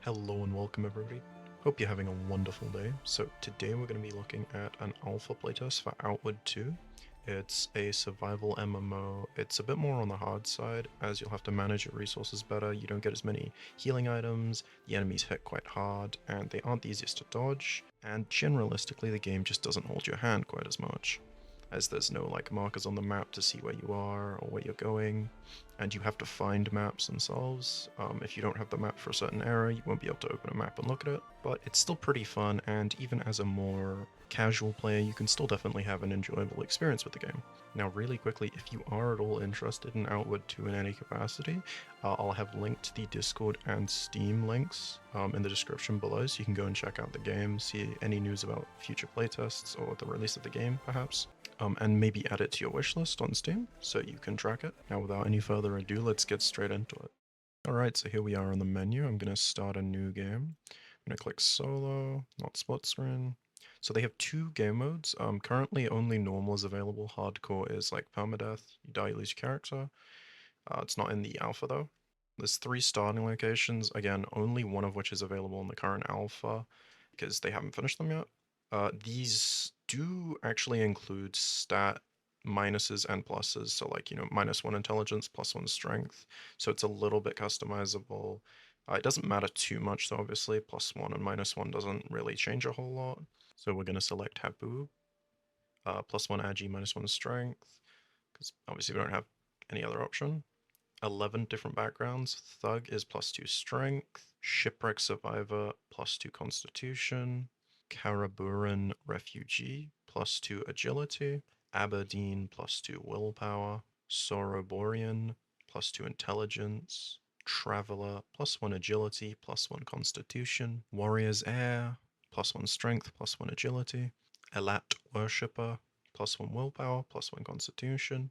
Hello and welcome everybody. Hope you're having a wonderful day. So today we're going to be looking at an alpha playtest for Outward 2. It's a survival MMO. It's a bit more on the hard side as you'll have to manage your resources better. You don't get as many healing items, the enemies hit quite hard, and they aren't the easiest to dodge, and generalistically the game just doesn't hold your hand quite as much, as there's no like markers on the map to see where you are or where you're going, and you have to find maps themselves. If you don't have the map for a certain area, you won't be able to open a map and look at it, but it's still pretty fun, and even as a more casual player, you can still definitely have an enjoyable experience with the game. Now, really quickly, if you are at all interested in Outward 2 in any capacity, I'll have linked the Discord and Steam links in the description below, so you can go and check out the game, see any news about future playtests or the release of the game, perhaps. And maybe add it to your wishlist on Steam so you can track it. Now, without any further ado, let's get straight into it. Alright, so here we are on the menu. I'm going to start a new game. I'm going to click solo, not split screen. So they have two game modes. Currently only normal is available. Hardcore is like permadeath. You die, you lose your character. It's not in the alpha though. There's 3 starting locations. Again, only one of which is available in the current alpha because they haven't finished them yet. These do actually include stat minuses and pluses, so like, -1 intelligence, +1 strength, so it's a little bit customizable. It doesn't matter too much, though, obviously, +1 and -1 doesn't really change a whole lot. So we're going to select Habu, +1 agi, -1 strength, because obviously we don't have any other option. 11 different backgrounds. Thug is +2 strength, Shipwreck Survivor, +2 constitution, Karaburan Refugee, +2 agility, Aberdeen, +2 willpower, Soroborian, +2 intelligence, Traveler, +1 agility, +1 constitution, Warrior's Heir, +1 strength, +1 agility, Elat Worshipper, +1 willpower, +1 constitution,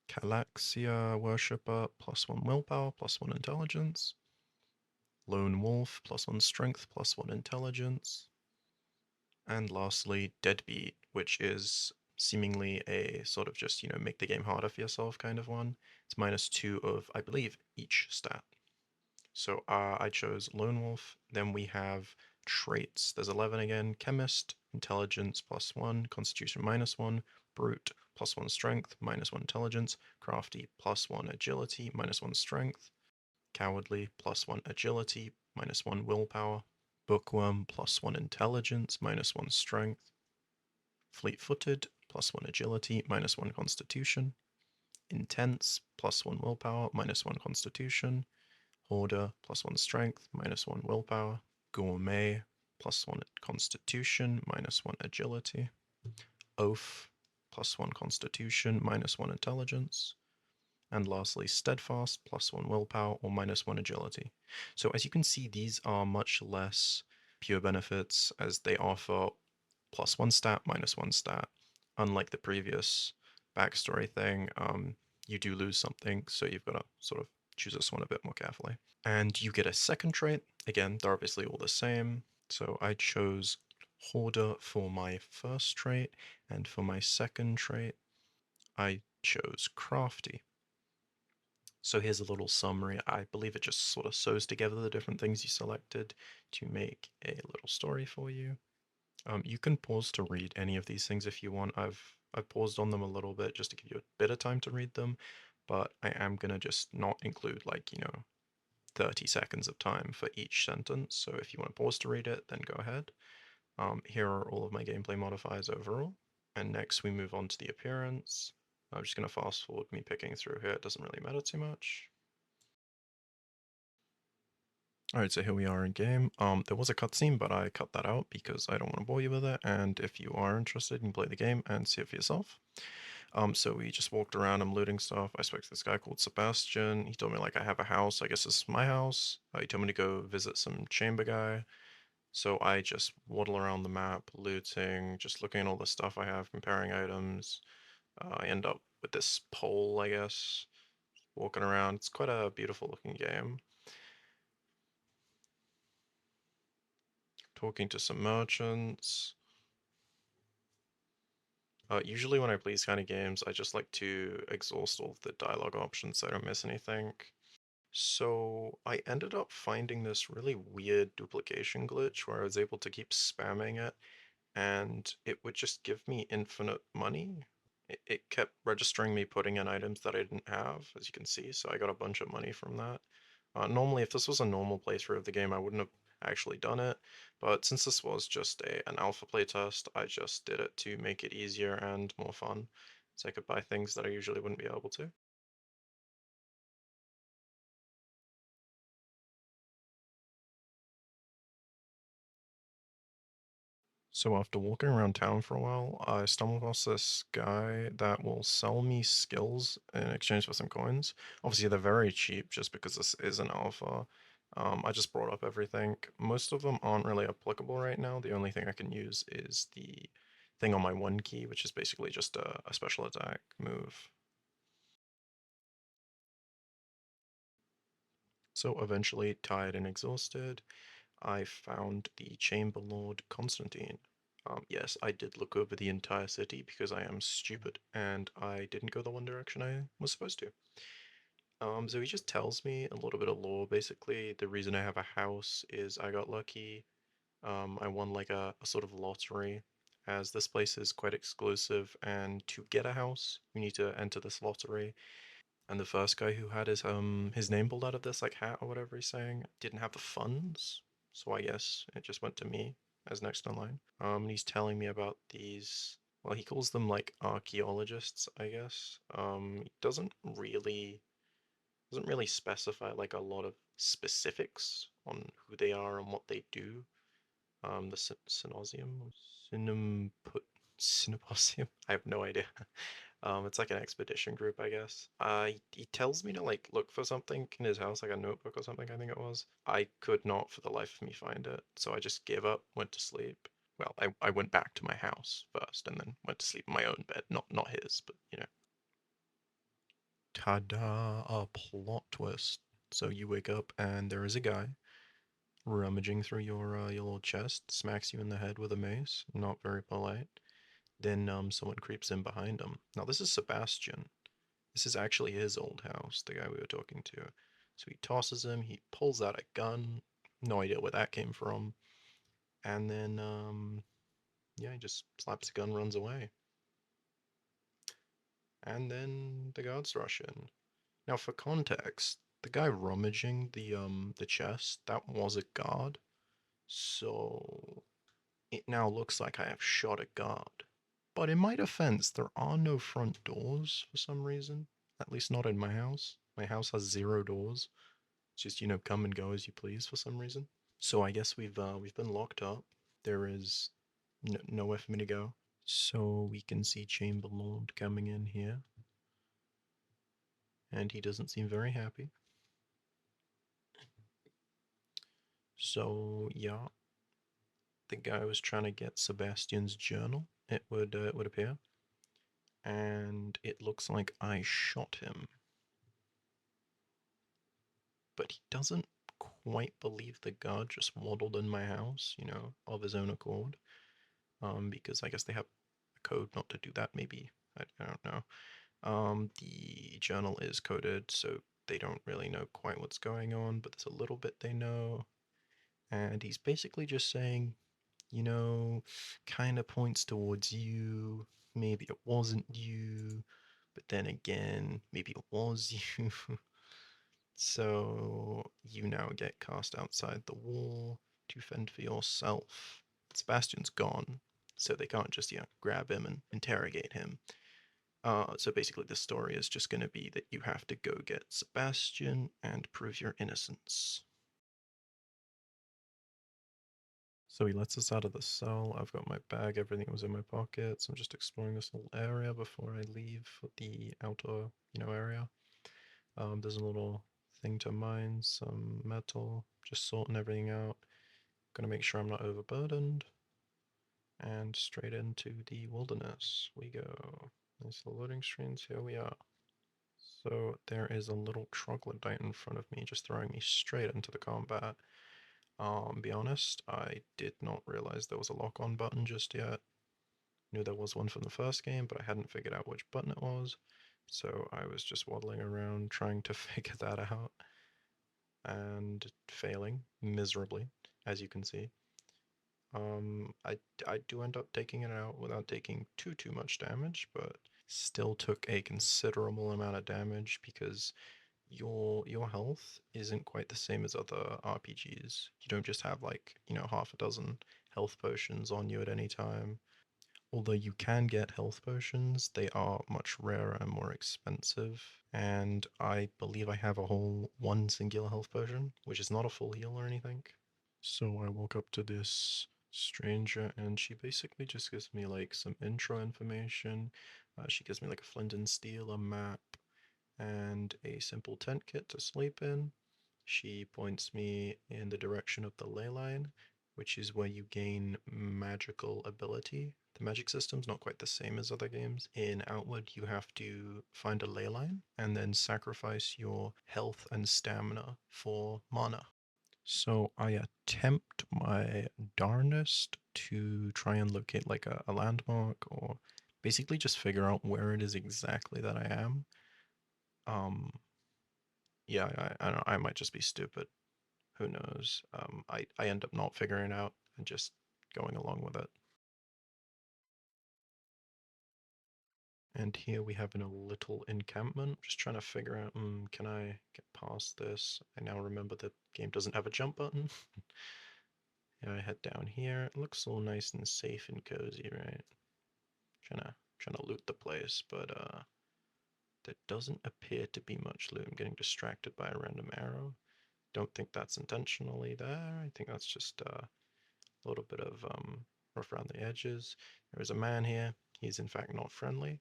Calaxia Worshipper, +1 willpower, +1 intelligence, Lone Wolf, +1 strength, +1 intelligence, and lastly, Deadbeat, which is seemingly a sort of just, make the game harder for yourself kind of one. It's -2 of, I believe, each stat. So I chose Lone Wolf. Then we have traits. There's 11 again. Chemist, Intelligence +1, Constitution -1, Brute +1 Strength, -1 Intelligence, Crafty +1 Agility, -1 Strength, Cowardly +1 Agility, -1 Willpower, Bookworm +1 Intelligence, -1 Strength, Fleet-Footed +1 Agility, -1 Constitution, Intense +1 Willpower, -1 Constitution, Hoarder +1 Strength, -1 Willpower, Gourmet +1 Constitution, -1 Agility, Oath +1 Constitution, -1 Intelligence, and lastly Steadfast +1 Willpower or -1 Agility. So as you can see, these are much less pure benefits as they offer +1 stat, -1 stat. Unlike the previous backstory thing, you do lose something, so you've got to sort of choose this one a bit more carefully. And you get a second trait. Again, they're obviously all the same. So I chose Hoarder for my first trait, and for my second trait, I chose Crafty. So here's a little summary. I believe it just sort of sews together the different things you selected to make a little story for you. You can pause to read any of these things if you want. I've paused on them a little bit just to give you a bit of time to read them, but I am gonna just not include 30 seconds of time for each sentence. So if you want to pause to read it, then go ahead. Here are all of my gameplay modifiers overall. And next we move on to the appearance. I'm just gonna fast forward me picking through here. It doesn't really matter too much. Alright, so here we are in game. There was a cutscene, but I cut that out because I don't want to bore you with it, and if you are interested, you can play the game and see it for yourself. So we just walked around, I'm looting stuff. I spoke to this guy called Sebastian. He told me like I have a house, I guess this is my house. He told me to go visit some chamber guy. So I just waddle around the map, looting, just looking at all the stuff I have, comparing items. I end up with this pole, I guess, walking around. It's quite a beautiful looking game. Talking to some merchants. Usually when I play these kind of games, I just like to exhaust all of the dialogue options so I don't miss anything. So I ended up finding this really weird duplication glitch where I was able to keep spamming it and it would just give me infinite money. It kept registering me putting in items that I didn't have, as you can see, so I got a bunch of money from that. Normally, if this was a normal playthrough of the game, I wouldn't have actually done it, but since this was just an alpha playtest, I just did it to make it easier and more fun, so I could buy things that I usually wouldn't be able to. So after walking around town for a while, I stumbled across this guy that will sell me skills in exchange for some coins. Obviously, they're very cheap just because this is an alpha. I just brought up everything. Most of them aren't really applicable right now. The only thing I can use is the thing on my one key, which is basically just a special attack move. So eventually, tired and exhausted, I found the Chamber Lord Constantine. Yes, I did look over the entire city because I am stupid and I didn't go the one direction I was supposed to. So he just tells me a little bit of lore. Basically, the reason I have a house is I got lucky. I won like a sort of lottery, as this place is quite exclusive, and to get a house, you need to enter this lottery. And the first guy who had his name pulled out of this like hat or whatever he's saying didn't have the funds, so I guess it just went to me as next in line. And he's telling me about these. Well, he calls them like archaeologists, I guess. He doesn't really specify like a lot of specifics on who they are and what they do. The Synosium, Synoposium. I have no idea. It's like an expedition group, I guess. He tells me to like look for something in his house, like a notebook or something, I think it was. I could not for the life of me find it, so I just gave up, went to sleep. Well, I went back to my house first and then went to sleep in my own bed, not his, but you know. Ta-da, a plot twist. So you wake up and there is a guy rummaging through your little chest, smacks you in the head with a mace, not very polite. Then someone creeps in behind him. Now this is Sebastian. This is actually his old house, the guy we were talking to. So he tosses him, he pulls out a gun, no idea where that came from, and then, yeah, he just slaps the gun, runs away. And then the guards rush in. Now, for context, the guy rummaging the chest, that was a guard, so it now looks like I have shot a guard. But in my defense, there are no front doors for some reason. At least not in my house. My house has zero doors. Just, come and go as you please for some reason. So I guess we've been locked up. There is nowhere for me to go. So we can see Chamberlain coming in here, and he doesn't seem very happy. So yeah, the guy was trying to get Sebastian's journal. It would appear, and it looks like I shot him, but he doesn't quite believe the guard just waddled in my house, of his own accord. Because I guess they have a code not to do that. Maybe I don't know. The journal is coded, so they don't really know quite what's going on, but there's a little bit they know. And he's basically just saying, kind of points towards you. Maybe it wasn't you, but then again, maybe it was you. So you now get cast outside the wall to fend for yourself. Sebastian's gone, so they can't just, grab him and interrogate him. So basically, the story is just going to be that you have to go get Sebastian and prove your innocence. So he lets us out of the cell. I've got my bag, everything was in my pockets. I'm just exploring this little area before I leave for the outer, area. There's a little thing to mine, some metal, just sorting everything out. Gonna make sure I'm not overburdened. And straight into the wilderness we go. There's the loading screens, here we are. So there is a little troglodyte in front of me, just throwing me straight into the combat. Be honest, I did not realize there was a lock-on button just yet. Knew there was one from the first game, but I hadn't figured out which button it was. So I was just waddling around trying to figure that out. and failing miserably, as you can see. I do end up taking it out without taking too much damage, but still took a considerable amount of damage because your health isn't quite the same as other RPGs. You don't just have like, half a dozen health potions on you at any time. Although you can get health potions, they are much rarer and more expensive. And I believe I have a whole one singular health potion, which is not a full heal or anything. So I walk up to this stranger and she basically just gives me like some intro information. She gives me like a flint and steel, a map, and a simple tent kit to sleep in. She points me in the direction of the ley line, which is where you gain magical ability. The magic system's not quite the same as other games. In Outward, you have to find a ley line and then sacrifice your health and stamina for mana. So I attempt my darnest to try and locate like a landmark or basically just figure out where it is exactly that I am. Um, yeah, I don't know, I might just be stupid. Who knows? I end up not figuring it out and just going along with it. And here we have in a little encampment, just trying to figure out, can I get past this? I now remember the game doesn't have a jump button. Yeah, I head down here. It looks all nice and safe and cozy, right? Trying to loot the place, but there doesn't appear to be much loot. I'm getting distracted by a random arrow. Don't think that's intentionally there. I think that's just a little bit of rough around the edges. There is a man here. He's in fact not friendly.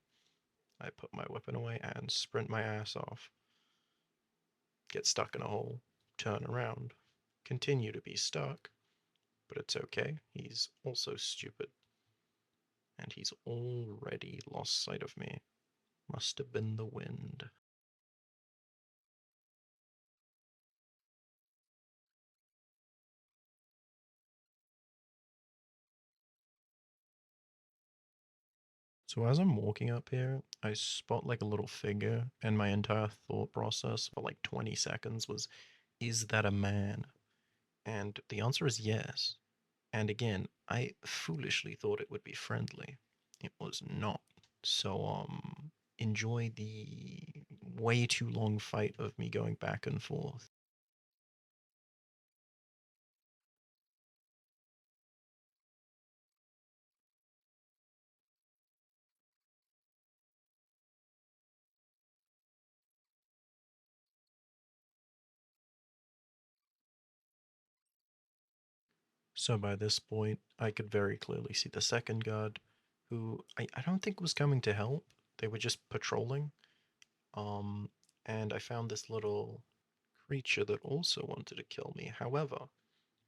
I put my weapon away and sprint my ass off. Get stuck in a hole. Turn around. Continue to be stuck. But it's okay. He's also stupid. And he's already lost sight of me. Must have been the wind. So as I'm walking up here, I spot like a little figure, and my entire thought process for like 20 seconds was, is that a man? And the answer is yes. And again, I foolishly thought it would be friendly. It was not. So, enjoy the way too long fight of me going back and forth. So by this point, I could very clearly see the second guard, who I don't think was coming to help. They were just patrolling. Um, and I found this little creature that also wanted to kill me. However,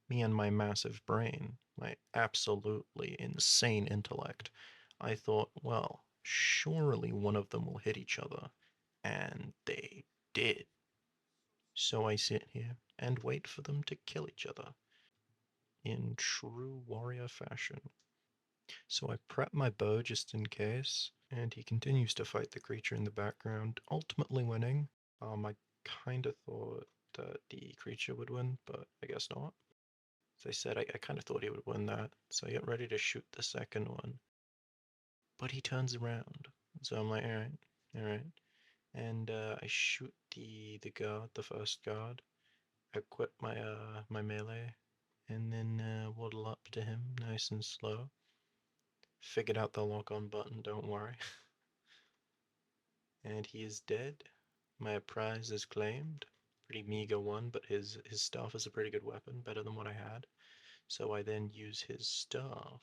me and my massive brain, my absolutely insane intellect, I thought, well, surely one of them will hit each other. And they did. So I sit here and wait for them to kill each other in true warrior fashion. So I prep my bow just in case, and he continues to fight the creature in the background, ultimately winning. I kind of thought that the creature would win, but I guess not. As I said, I kind of thought he would win that, so I get ready to shoot the second one. But he turns around, so I'm like, alright. And I shoot the guard, the first guard. I equip my melee, and then waddle up to him, nice and slow. Figured out the lock-on button, don't worry. And he is dead. My prize is claimed. Pretty meager one, but his staff is a pretty good weapon, better than what I had. So I then use his staff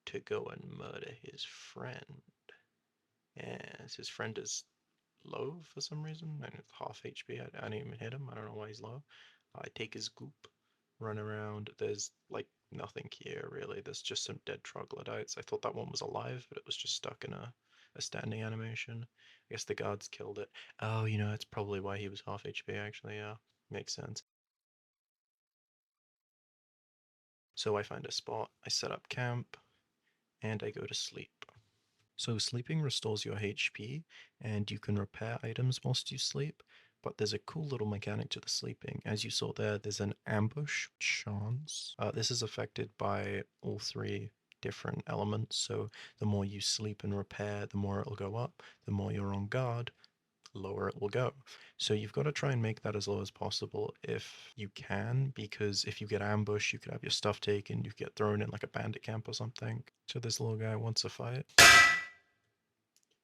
to go and murder his friend. Yes, his friend is low for some reason, and it's half HP. I didn't even hit him. I don't know why he's low. I take his goop, run around. There's like nothing here really. There's just some dead troglodytes. I thought that one was alive, but it was just stuck in a standing animation. I guess the guards killed it. Oh, that's probably why he was half HP actually. Yeah, makes sense. So I find a spot, I set up camp, and I go to sleep. So sleeping restores your HP, and you can repair items whilst you sleep, But there's a cool little mechanic to the sleeping. As you saw there, there's an ambush chance. This is affected by all three different elements. So the more you sleep and repair, the more it'll go up. The more you're on guard, lower it will go. So you've got to try and make that as low as possible if you can, because if you get ambushed, you could have your stuff taken, you get thrown in like a bandit camp or something. So this little guy wants a fight.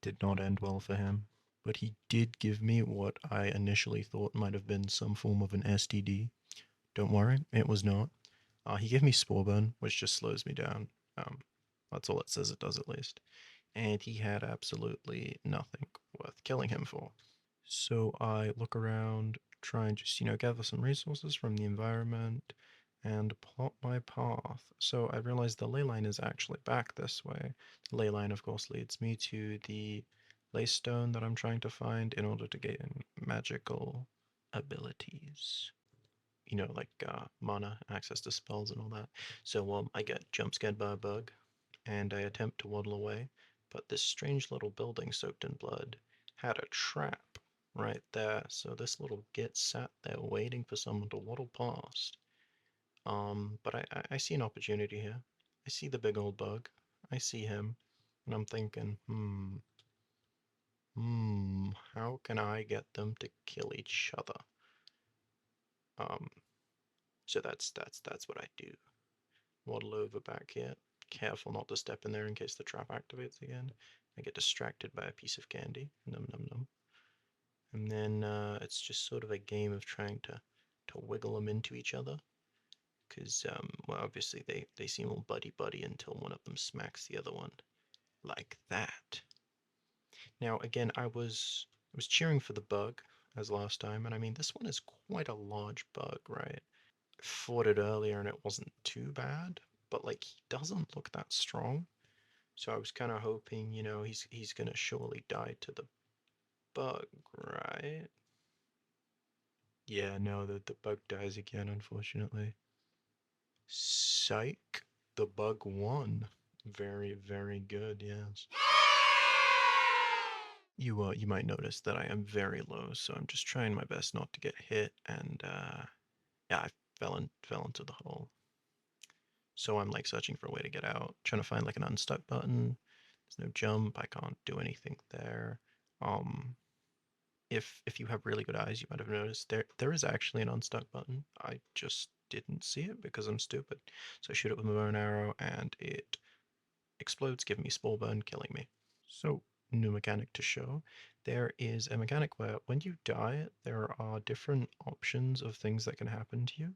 Did not end well for him. But he did give me what I initially thought might have been some form of an STD. Don't worry, it was not. He gave me Spore Burn, which just slows me down. That's all it says it does, at least. And he had absolutely nothing worth killing him for. So I look around, try and just, gather some resources from the environment and plot my path. So I realize the ley line is actually back this way. The ley line, of course, leads me to the ley stone that I'm trying to find in order to gain magical abilities. Like mana, access to spells and all that. So I get jump scared by a bug, and I attempt to waddle away, but this strange little building soaked in blood had a trap right there. So this little git sat there waiting for someone to waddle past. But I see an opportunity here. I see the big old bug. I see him, and I'm thinking, how can I get them to kill each other? Um, so that's what I do. Waddle over back here. Careful not to step in there in case the trap activates again. I get distracted by a piece of candy. Num num num. And then it's just sort of a game of trying to wiggle them into each other. Because, well, obviously they seem all buddy-buddy until one of them smacks the other one. Like that. Now, again, I was cheering for the bug, as last time, and I mean, this one is quite a large bug, right? Fought it earlier and it wasn't too bad, but like he doesn't look that strong. So I was kind of hoping, he's gonna surely die to the bug, right? Yeah, no, the bug dies again, unfortunately. Psych, the bug won. Very, very good, yes. You might notice that I am very low, so I'm just trying my best not to get hit, and yeah, I fell into the hole. So I'm like searching for a way to get out, trying to find like an unstuck button. There's no jump, I can't do anything there. Um, if you have really good eyes, you might have noticed there is actually an unstuck button. I just didn't see it because I'm stupid. So I shoot it with my bow and arrow, and it explodes, giving me spore burn, killing me. So new mechanic to show. There is a mechanic where when you die, there are different options of things that can happen to you.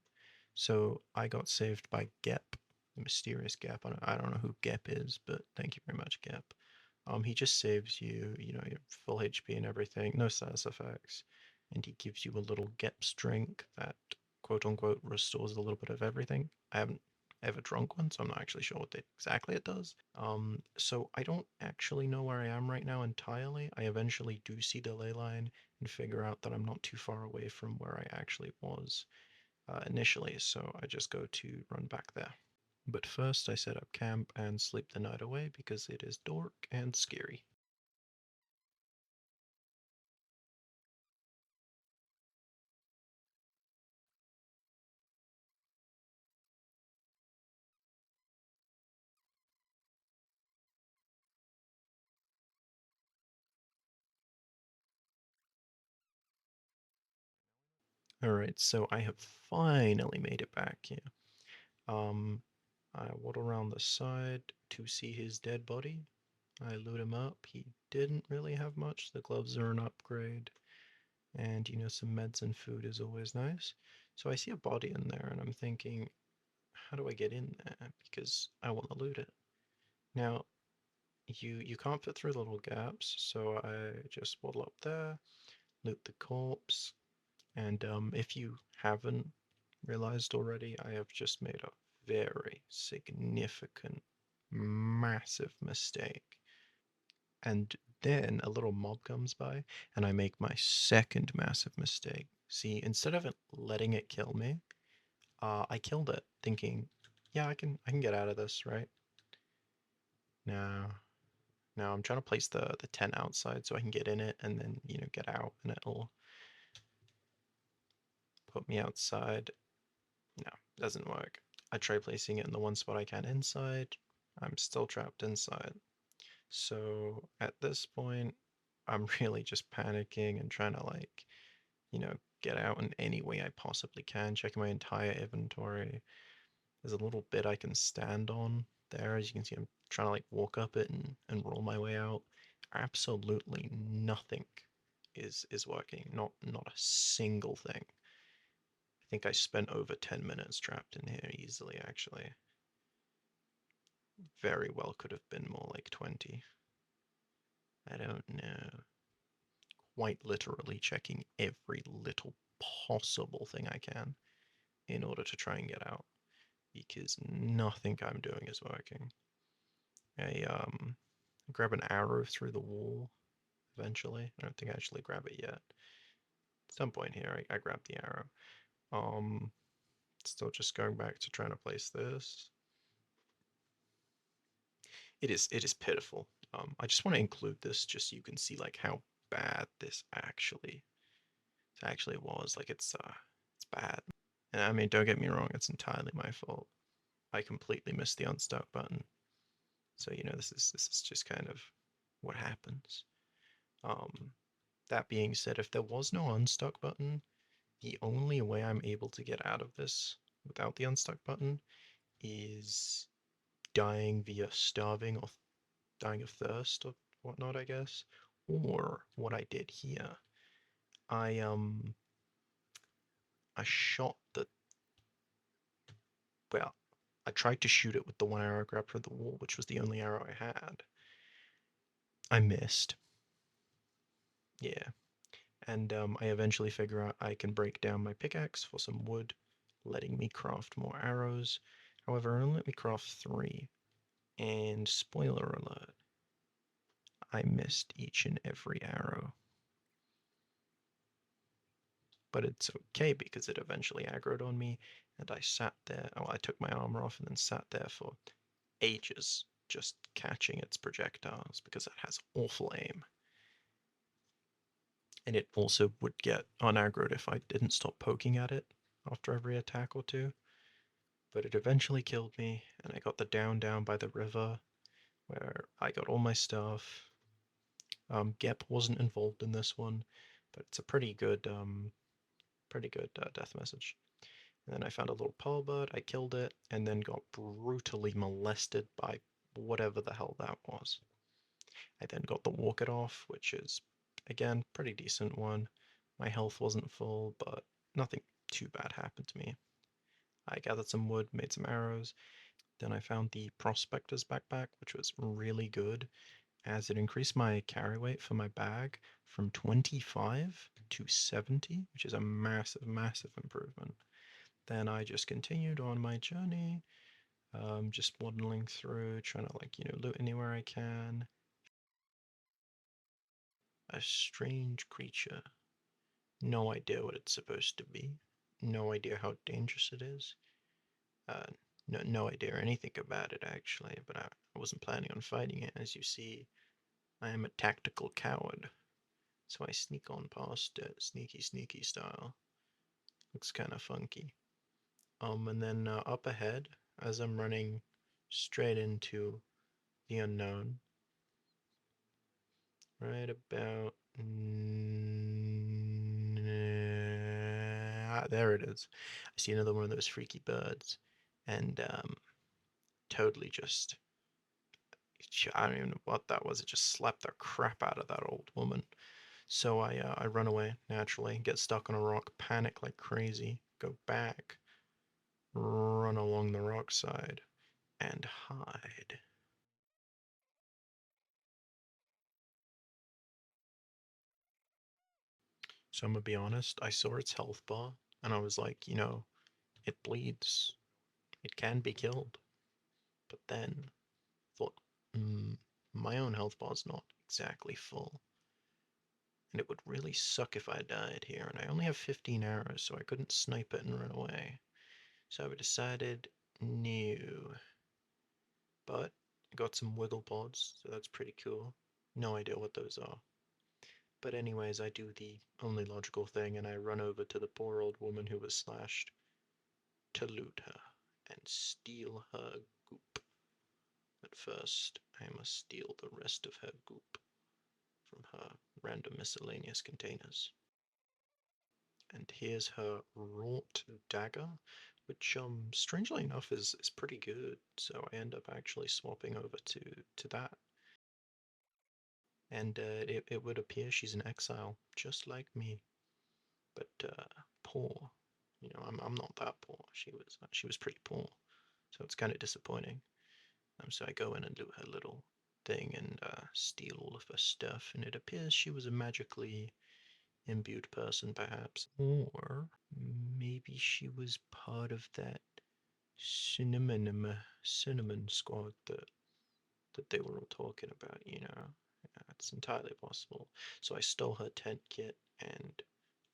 So I got saved by Gep, the mysterious Gep. I don't know who Gep is, but thank you very much, Gep. He just saves you, your full HP and everything, no status effects, and he gives you a little Gep's drink that quote unquote restores a little bit of everything. I haven't ever drunk one, so I'm not actually sure what exactly it does. So I don't actually know where I am right now entirely. I eventually do see the ley line and figure out that I'm not too far away from where I actually was initially, so I just go to run back there. But first I set up camp and sleep the night away because it is dark and scary. Alright, so I have finally made it back here. Um, I waddle around the side to see his dead body. I loot him up. He didn't really have much. The gloves are an upgrade. And, some meds and food is always nice. So I see a body in there and I'm thinking, how do I get in there? Because I want to loot it. Now, you can't fit through the little gaps, so I just waddle up there, loot the corpse, and if you haven't realized already, I have just made a very significant, massive mistake. And then a little mob comes by, and I make my second massive mistake. See, instead of it letting it kill me, I killed it, thinking, yeah, I can get out of this, right? Now, now I'm trying to place the tent outside so I can get in it and then, get out, and it'll put me outside. No, doesn't work. I try placing it in the one spot I can inside. I'm still trapped inside. So at this point, I'm really just panicking and trying to like, get out in any way I possibly can, checking my entire inventory. There's a little bit I can stand on there. As you can see, I'm trying to like walk up it and roll my way out. Absolutely nothing is working. Not a single thing. I think I spent over 10 minutes trapped in here easily, actually. Very well could have been more like 20. I don't know. Quite literally checking every little possible thing I can in order to try and get out, because nothing I'm doing is working. I grab an arrow through the wall eventually. I don't think I actually grab it yet. At some point here, I grab the arrow. Um, Still just going back to trying to place this. It is pitiful. I just want to include this just so you can see like how bad this actually was. Like it's bad. And I mean, don't get me wrong, it's entirely my fault. I completely missed the unstuck button. So this is just kind of what happens. Um, that being said, if there was no unstuck button, the only way I'm able to get out of this without the unstuck button is dying via starving or dying of thirst or whatnot, I guess. Or what I did here, I I shot the well, I tried to shoot it with the one arrow I grabbed from the wall, which was the only arrow I had. I missed. Yeah. And I eventually figure out I can break down my pickaxe for some wood, letting me craft more arrows. However, it only let me craft 3. And spoiler alert, I missed each and every arrow. But it's okay because it eventually aggroed on me, and I sat there. Oh, I took my armor off and then sat there for ages just catching its projectiles because it has awful aim. And it also would get unaggroed if I didn't stop poking at it after every attack or two. But it eventually killed me, and I got the down by the river where I got all my stuff. Gep wasn't involved in this one, but it's a pretty good death message. And then I found a little pearl bird, I killed it, and then got brutally molested by whatever the hell that was. I then got the walk it off, which is, again, pretty decent one. My health wasn't full, but nothing too bad happened to me. I gathered some wood, made some arrows. Then I found the Prospector's backpack, which was really good, as it increased my carry weight for my bag from 25 to 70, which is a massive, massive improvement. Then I just continued on my journey, just waddling through, trying to like, loot anywhere I can. A strange creature. No idea what it's supposed to be. No idea how dangerous it is. Uh, no idea anything about it actually, but I wasn't planning on fighting it. As you see, I am a tactical coward, so I sneak on past it, sneaky, sneaky style. Looks kind of funky. And then up ahead, as I'm running straight into the unknown, right about there it is. I see another one of those freaky birds, and totally just I don't even know what that was. It just slapped the crap out of that old woman. So I run away naturally, get stuck on a rock, panic like crazy, go back, run along the rock side, and hide. So I'm gonna be honest, I saw its health bar, and I was like, it bleeds. It can be killed. But then thought, mm, my own health bar's not exactly full. And it would really suck if I died here, and I only have 15 arrows, so I couldn't snipe it and run away. So I decided, no. But I got some wiggle pods, so that's pretty cool. No idea what those are. But anyways, I do the only logical thing and I run over to the poor old woman who was slashed to loot her and steal her goop. But first, I must steal the rest of her goop from her random miscellaneous containers. And here's her wrought dagger, which strangely enough is pretty good. So I end up actually swapping over to that, and it would appear she's an exile, just like me, but poor. You know, I'm not that poor. She was pretty poor, so it's kind of disappointing. So I go in and do her little thing and steal all of her stuff, and it appears she was a magically imbued person, perhaps, or maybe she was part of that cinnamon squad that they were all talking about. Yeah, it's entirely possible. So I stole her tent kit and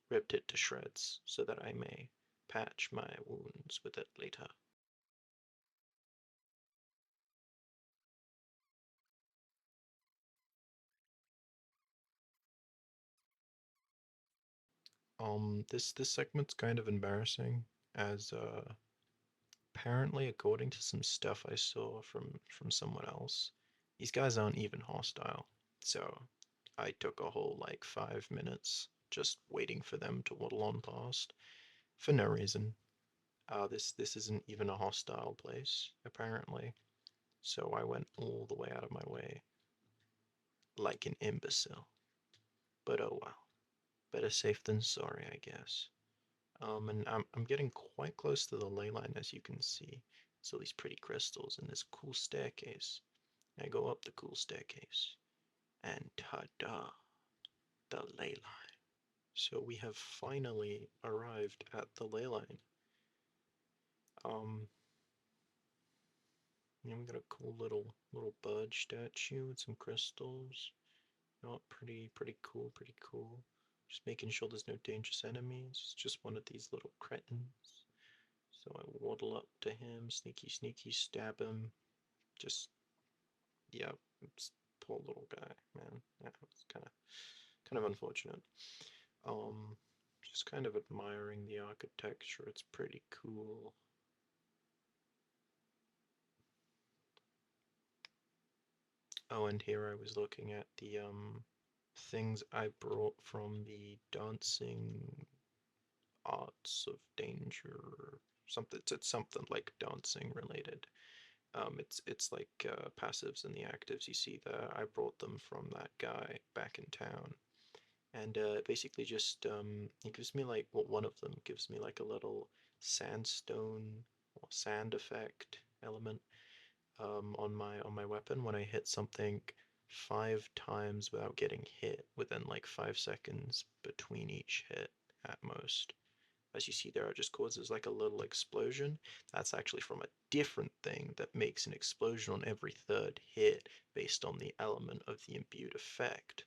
ripped it to shreds so that I may patch my wounds with it later. This segment's kind of embarrassing, as apparently, according to some stuff I saw from someone else, these guys aren't even hostile. So I took a whole like 5 minutes just waiting for them to waddle on past for no reason. This isn't even a hostile place, apparently. So I went all the way out of my way like an imbecile. But oh well. Better safe than sorry, I guess. And I'm getting quite close to the ley line, as you can see. So these pretty crystals and this cool staircase. I go up the cool staircase, and ta-da, the ley line. So we have finally arrived at the ley line. Um, we got a cool little bird statue with some crystals. Not pretty cool, pretty cool. Just making sure there's no dangerous enemies. It's just one of these little cretins. So I waddle up to him, sneaky sneaky, stab him. Just yeah, poor little guy, man. Yeah, it's kind of unfortunate. Um, just kind of admiring the architecture. It's pretty cool. Oh, and here I was looking at the things I brought from the dancing arts of danger. Something it's something like dancing related. It's like passives and the actives you see there. I brought them from that guy back in town, and basically just it gives me like one of them gives me like a little sandstone or sand effect element on my weapon when I hit something 5 times without getting hit within like 5 seconds between each hit at most. As you see there, it just causes like a little explosion. That's actually from a different thing that makes an explosion on every third hit based on the element of the imbued effect.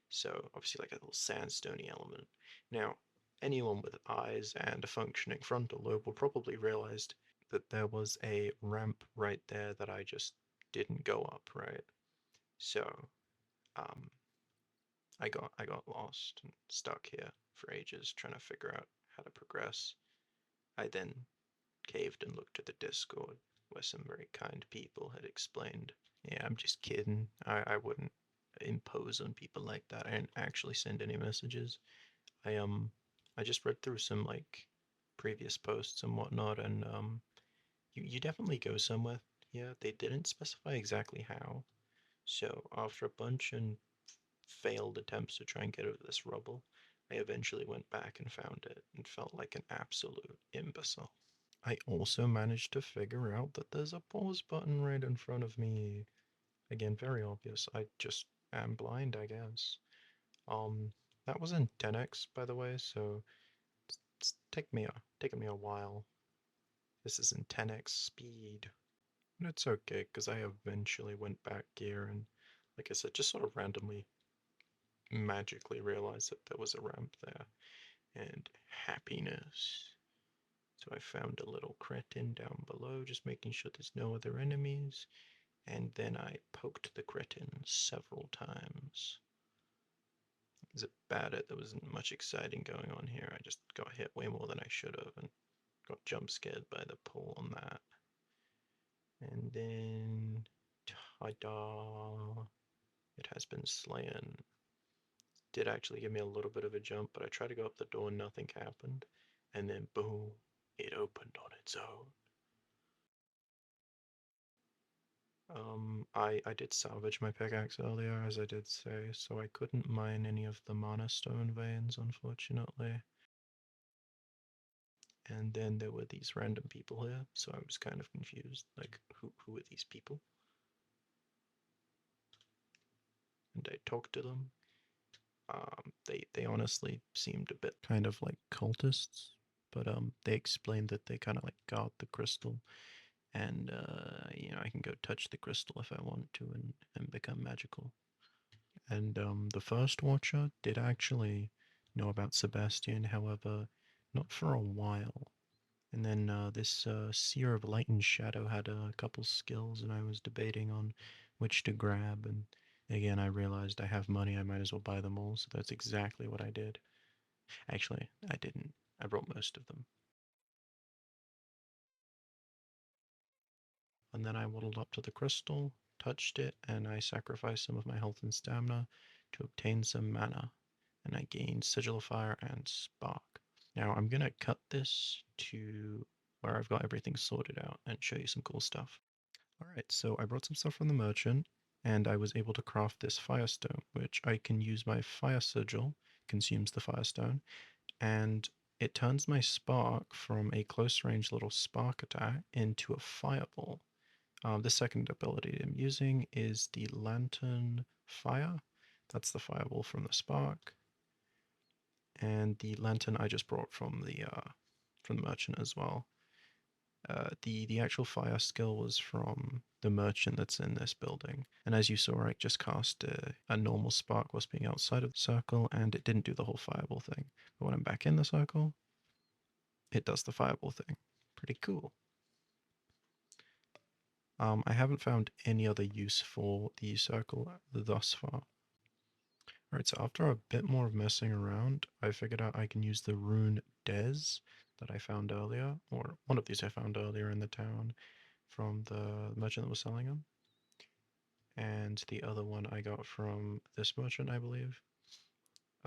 So obviously like a little sandstony element. Now, anyone with eyes and a functioning frontal lobe will probably realize that there was a ramp right there that I just didn't go up, right? So, um, I got lost and stuck here for ages trying to figure out how to progress. I then caved and looked at the Discord where some very kind people had explained. Yeah, I'm just kidding. I wouldn't impose on people like that. I didn't actually send any messages. I just read through some like previous posts and whatnot, and you definitely go somewhere. Yeah, they didn't specify exactly how. So after a bunch and failed attempts to try and get over this rubble, I eventually went back and found it and felt like an absolute imbecile. I also managed to figure out that there's a pause button right in front of me. Again, very obvious. I just am blind, I guess. Um, that was in 10x, by the way, so taking me a while. This is in 10x speed. And it's okay, because I eventually went back gear and, like I said, just sort of randomly, magically realized that there was a ramp there. And happiness. So I found a little cretin down below, just making sure there's no other enemies. And then I poked the cretin several times. Is it bad at there wasn't much exciting going on here. I just got hit way more than I should have and got jump scared by the pull on that. And then ta-da! It has been slain. Did actually give me a little bit of a jump, but I tried to go up the door and nothing happened. And then boom, it opened on its own. I did salvage my pickaxe earlier, as I did say, so I couldn't mine any of the mana stone veins, unfortunately. And then there were these random people here, so I was kind of confused, like, who are these people? And I talked to them. They honestly seemed a bit kind of like cultists, but they explained that they kind of like guard the crystal, and you know, I can go touch the crystal if I want to and become magical. And the first watcher did actually know about Sebastian, however, not for a while. And then this Seer of Light and Shadow had a couple skills, and I was debating on which to grab. And again, I realized I have money, I might as well buy them all, so that's exactly what I did. Actually, I didn't. I brought most of them. And then I waddled up to the crystal, touched it, and I sacrificed some of my health and stamina to obtain some mana. And I gained Sigil of Fire and Spark. Now I'm gonna cut this to where I've got everything sorted out and show you some cool stuff. Alright, so I brought some stuff from the merchant, and I was able to craft this Firestone, which I can use my Fire Sigil, consumes the Firestone, and it turns my Spark from a close range little spark attack into a Fireball. The second ability I'm using is the Lantern Fire. That's the Fireball from the Spark. And the Lantern I just brought from the merchant as well. The actual fire skill was from the merchant that's in this building. And as you saw, I just cast a normal spark whilst being outside of the circle, and it didn't do the whole fireball thing. But when I'm back in the circle, it does the fireball thing. Pretty cool. I haven't found any other use for the circle thus far. Alright, so after a bit more of messing around, I figured out I can use the rune Des that I found earlier, or one of these I found earlier in the town from the merchant that was selling them. And the other one I got from this merchant, I believe.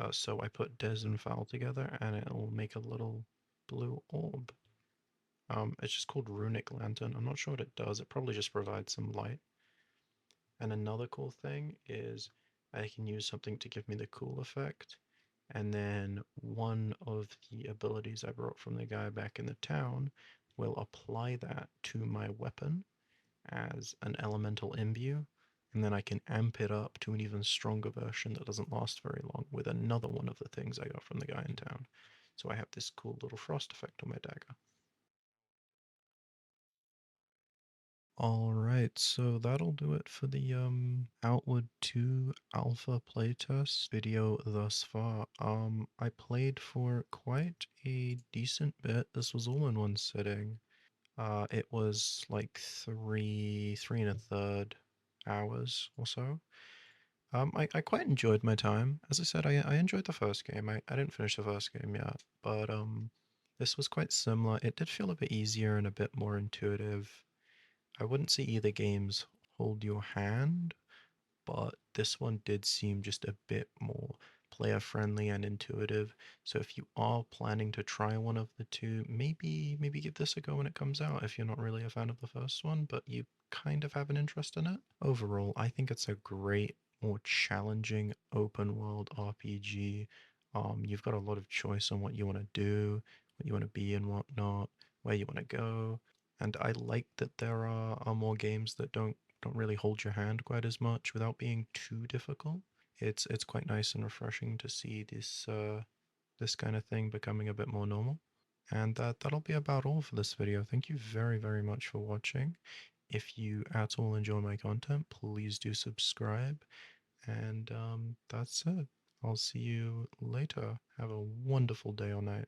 So I put Des and Foul together, and it'll make a little blue orb. It's just called Runic Lantern. I'm not sure what it does. It probably just provides some light. And another cool thing is I can use something to give me the cool effect. And then one of the abilities I brought from the guy back in the town will apply that to my weapon as an elemental imbue, and then I can amp it up to an even stronger version that doesn't last very long with another one of the things I got from the guy in town. So I have this cool little frost effect on my dagger. Alright, so that'll do it for the Outward 2 alpha playtest video thus far. I played for quite a decent bit. This was all in one sitting. It was like three and a third hours or so. I quite enjoyed my time. As I said, I enjoyed the first game. I didn't finish the first game yet, but this was quite similar. It did feel a bit easier and a bit more intuitive. I wouldn't say either games hold your hand, but this one did seem just a bit more player friendly and intuitive. So if you are planning to try one of the two, maybe give this a go when it comes out if you're not really a fan of the first one, but you kind of have an interest in it. Overall, I think it's a great, more challenging open world RPG. You've got a lot of choice on what you want to do, what you want to be and whatnot, where you want to go. And I like that there are more games that don't really hold your hand quite as much without being too difficult. It's quite nice and refreshing to see this kind of thing becoming a bit more normal. And that'll be about all for this video. Thank you very much for watching. If you at all enjoy my content, please do subscribe. And that's it. I'll see you later. Have a wonderful day or night.